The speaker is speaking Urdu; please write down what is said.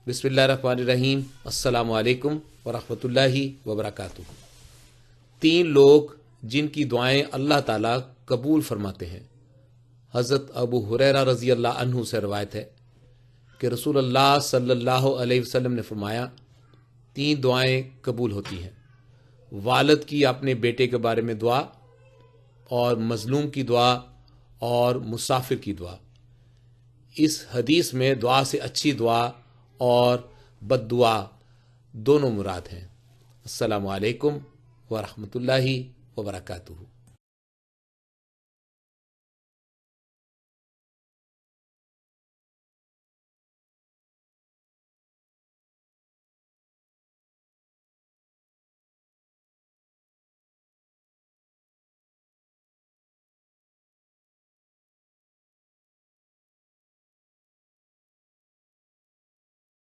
بسم اللہ الرحمن الرحیم۔ السلام علیکم ورحمۃ اللہ وبرکاتہ۔ 3 لوگ جن کی دعائیں اللہ تعالیٰ قبول فرماتے ہیں۔ حضرت ابو ہریرہ رضی اللہ عنہ سے روایت ہے کہ رسول اللہ صلی اللہ علیہ وسلم نے فرمایا 3 دعائیں قبول ہوتی ہیں: والد کی اپنے بیٹے کے بارے میں دعا، اور مظلوم کی دعا، اور مسافر کی دعا۔ اس حدیث میں دعا سے اچھی دعا اور بد دعا دونوں مراد ہیں۔ السلام علیکم ورحمۃ اللہ وبرکاتہ۔